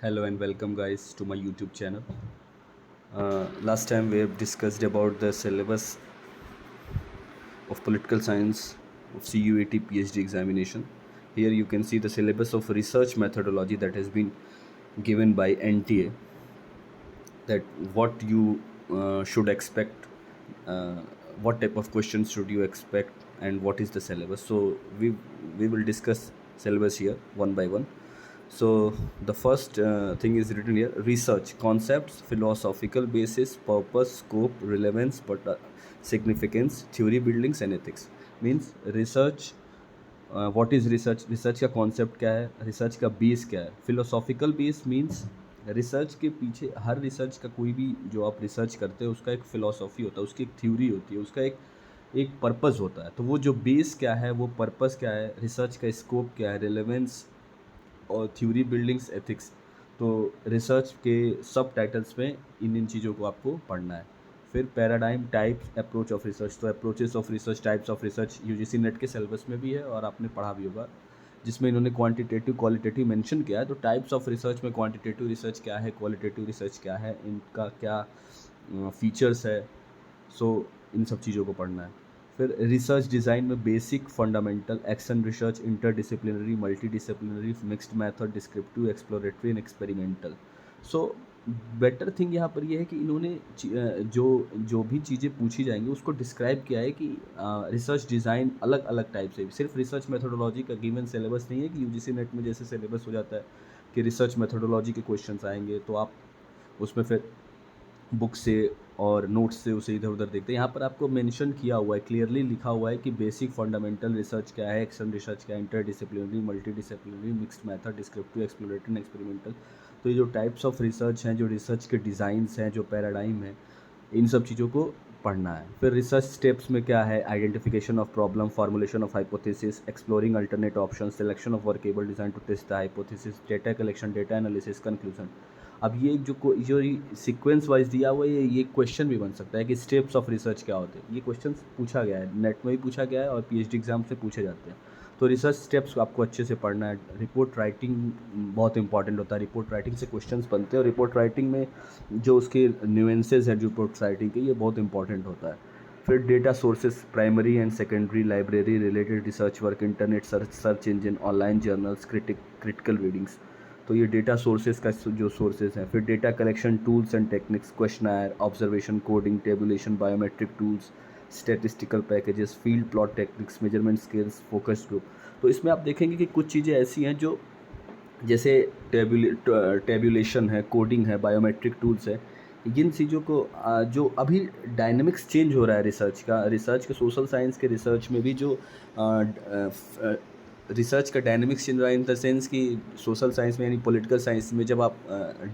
Hello and welcome guys to my YouTube channel. Last time we have discussed about the syllabus of political science of CUAT PhD examination. Here you can see the syllabus of research methodology that has been given by NTA, that what you should expect, uh, what type of questions should you expect, and what is the syllabus. So we will discuss syllabus here one by one. So the first thing is written here: research concepts, philosophical basis, purpose, scope, relevance, but significance, theory buildings and ethics. Means research, what is research, research का concept क्या है, research का base क्या है. Philosophical base means research के पीछे, हर research का कोई भी जो आप रिसर्च करते हो उसका एक फ़िलोसॉफी होता है, उसकी एक थ्योरी होती है, उसका एक एक पर्पस होता है. तो वो जो बेस क्या है, वो पर्पस क्या है, रिसर्च का स्कोप क्या है, रिलेवेंस और थ्योरी बिल्डिंग्स एथिक्स. तो रिसर्च के सब टाइटल्स में इन चीज़ों को आपको पढ़ना है. फिर paradigm, types, approach of research. तो approaches of research, types of research UGC NET के सिलेबस में भी है और आपने पढ़ा भी होगा, जिसमें इन्होंने क्वांटिटेटिव क्वालिटेटिव मेंशन किया है. तो टाइप्स ऑफ रिसर्च में क्वांटिटेटिव रिसर्च क्या है, क्वालिटेटिव रिसर्च क्या है, इनका क्या फीचर्स है. सो इन सब चीज़ों को पढ़ना है. फिर रिसर्च डिज़ाइन में basic, fundamental, action research, interdisciplinary, multidisciplinary, mixed method, descriptive, exploratory and experimental. So better thing यहाँ पर ये है कि इन्होंने जो जो भी चीज़ें पूछी जाएंगी उसको डिस्क्राइब किया है कि रिसर्च डिज़ाइन अलग अलग टाइप से. सिर्फ रिसर्च मेथोडोलॉजी का गिवन सिलेबस नहीं है कि यूजीसी नेट में जैसे सिलेबस हो जाता है कि रिसर्च मेथोडोलॉजी के क्वेश्चंस आएंगे तो आप उसमें फिर बुक से और नोट्स से उसे इधर उधर देखते हैं. यहाँ पर आपको मेंशन किया हुआ है, क्लियरली लिखा हुआ है कि बेसिक फंडामेंटल रिसर्च क्या है, एक्शन रिसर्च क्या है, interdisciplinary, multidisciplinary, mixed method, descriptive, exploratory and experimental. तो ये जो टाइप्स ऑफ रिसर्च हैं, जो रिसर्च के डिज़ाइंस हैं, जो पैराडाइम है, इन सब चीज़ों को पढ़ना है. फिर रिसर्च स्टेप्स में क्या है, identification of problem, formulation of hypothesis, exploring alternate option, selection of workable design to test the hypothesis, data collection, data analysis, conclusion. अब ये जो सीक्वेंस वाइज दिया हुआ है, ये क्वेश्चन भी बन सकता है कि स्टेप्स ऑफ रिसर्च क्या होते हैं. ये क्वेश्चन पूछा गया है, नेट में भी पूछा गया है और पीएचडी एग्जाम से पूछे जाते हैं. तो रिसर्च स्टेप्स आपको अच्छे से पढ़ना है. रिपोर्ट राइटिंग बहुत इंपॉर्टेंट होता है. रिपोर्ट राइटिंग से क्वेश्चंस बनते हैं और रिपोर्ट राइटिंग में जो उसके न्यूएंसेस हैं रिपोर्ट राइटिंग के, ये बहुत इंपॉर्टेंट होता है. फिर data sources, primary and secondary, library, related research work, internet search, search engine, online journals, critical readings. तो ये डेटा सोर्सेज का जो सोर्सेज हैं. फिर data collection tools and techniques, questionnaire, observation, coding, tabulation, biometric tools, statistical packages, field plot techniques, measurement scales, focus group. तो इसमें आप देखेंगे कि कुछ चीज़ें ऐसी हैं जो जैसे टेबुलेशन है, कोडिंग है, बायोमेट्रिक टूल्स है. इन चीज़ों को जो अभी डायनेमिक्स चेंज हो रहा है रिसर्च के सोशल साइंस के रिसर्च में भी जो रिसर्च का डायनेमिक्स चेंज रहा है, इन द सेंस कि सोशल साइंस में यानी पॉलिटिकल साइंस में जब आप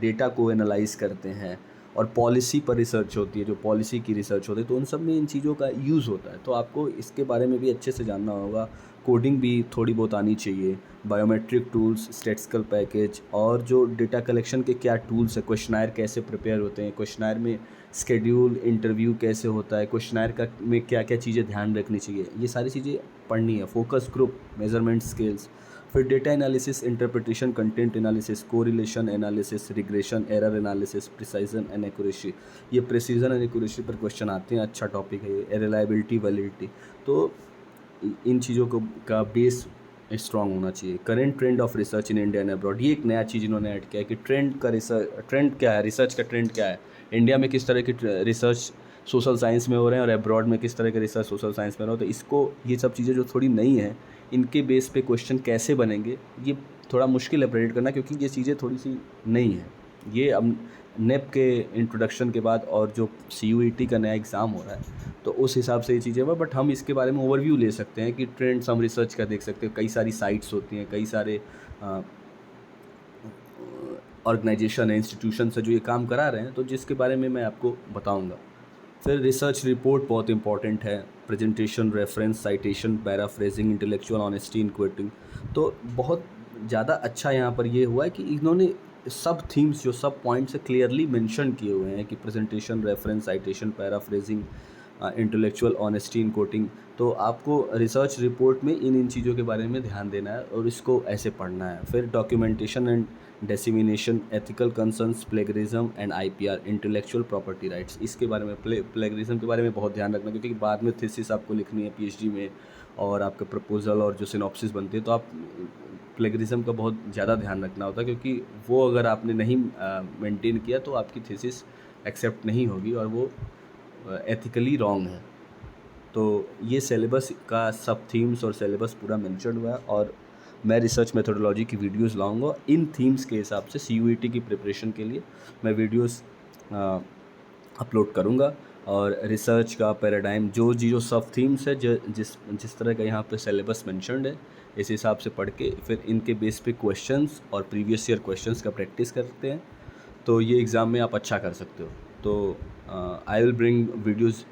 डेटा को एनालाइज करते हैं और पॉलिसी पर रिसर्च होती है, जो पॉलिसी की रिसर्च होती है, तो उन सब में इन चीज़ों का यूज़ होता है. तो आपको इसके बारे में भी अच्छे से जानना होगा. कोडिंग भी थोड़ी बहुत आनी चाहिए, बायोमेट्रिक टूल्स, स्टैटिस्टिकल पैकेज, और जो डेटा कलेक्शन के क्या टूल्स है, क्वेश्चनर कैसे प्रिपेयर होते हैं, क्वेश्चनर में स्केड्यूल इंटरव्यू कैसे होता है, क्वेश्चनर का में क्या क्या चीज़ें ध्यान रखनी चाहिए, ये सारी चीज़ें पढ़नी है. Focus group, measurement scales. फिर data analysis, interpretation, content analysis, correlation analysis, regression, error analysis, precision and accuracy. ये प्रिसीजन एंड एक्यूरेसी पर क्वेश्चन आते हैं. अच्छा टॉपिक है ये. Reliability, validity. तो इन चीज़ों को का बेस स्ट्रॉन्ग होना चाहिए. Current trend of research in India and abroad. ये एक नया चीज़ इन्होंने ऐड किया है कि ट्रेंड क्या है, रिसर्च का ट्रेंड क्या है, इंडिया में किस तरह की रिसर्च सोशल साइंस में हो रहे हैं और अब्रॉड में किस तरह के रिसर्च सोशल साइंस में हो रहे हैं. तो इसको, ये सब चीज़ें जो थोड़ी नई हैं, इनके बेस पे क्वेश्चन कैसे बनेंगे, ये थोड़ा मुश्किल है प्रेडिक्ट करना, क्योंकि ये चीज़ें थोड़ी सी नई हैं. ये अब नेप के इंट्रोडक्शन के बाद और जो CUET का नया एग्ज़ाम हो रहा है, तो उस हिसाब से ये चीज़ें हैं. बट हम इसके बारे में ओवरव्यू ले सकते हैं कि ट्रेंड्स हम रिसर्च का देख सकते हैं. कई सारी साइट्स होती हैं, कई सारे ऑर्गेनाइजेशन है, इंस्टीट्यूशन है जो ये काम करा रहे हैं, तो जिसके बारे में मैं आपको बताऊंगा. फिर रिसर्च रिपोर्ट बहुत इंपॉर्टेंट है. Presentation, reference, citation, paraphrasing, intellectual honesty in quoting. तो बहुत ज़्यादा अच्छा यहाँ पर ये हुआ है कि इन्होंने सब थीम्स, जो सब पॉइंट्स है, क्लियरली मेंशन किए हुए हैं कि presentation, reference, citation, paraphrasing, intellectual honesty इन कोटिंग। तो आपको रिसर्च रिपोर्ट में इन चीज़ों के बारे में ध्यान देना है और इसको ऐसे पढ़ना है। फिर documentation and dissemination, ethical concerns, plagiarism and IPR, intellectual property rights, इसके बारे में प्लेगरिज्म के बारे में बहुत ध्यान रखना, क्योंकि बाद में थीसिस आपको लिखनी है पीएचडी में और आपका प्रपोजल और जो सिनॉप्सिस बनती है, तो आप प्लेगरिज्म का बहुत ज़्यादा ध्यान रखना होता है, क्योंकि वो अगर आपने नहीं मेंटेन किया तो आपकी थीसिस एक्सेप्ट नहीं होगी और वो एथिकली रॉन्ग है। तो ये सिलेबस का सब थीम्स और सिलेबस पूरा मेंशन हुआ है और मैं रिसर्च मेथोडोलॉजी की वीडियोस लाऊंगा इन थीम्स के हिसाब से। सीयूईटी की प्रिपरेशन के लिए मैं वीडियोस अपलोड करूंगा और रिसर्च का पैराडाइम जो सब थीम्स है, जिस जिस तरह का यहाँ पे सिलेबस मेंशन्ड है, इस हिसाब से पढ़ के फिर इनके बेस पे क्वेश्चंस और प्रीवियस ईयर क्वेश्चंस का प्रैक्टिस करते हैं, तो ये एग्ज़ाम में आप अच्छा कर सकते हो। तो I will bring videos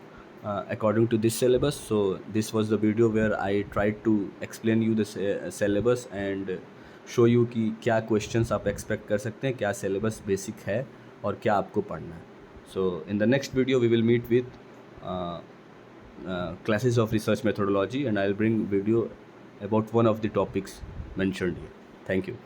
according to this syllabus. So this was the video where I tried to explain you the syllabus and show you कि क्या questions आप expect कर सकते हैं, क्या syllabus basic है और क्या आपको पढ़ना है। So in the next video we will meet with classes of research methodology and I'll bring video about one of the topics mentioned here. Thank you.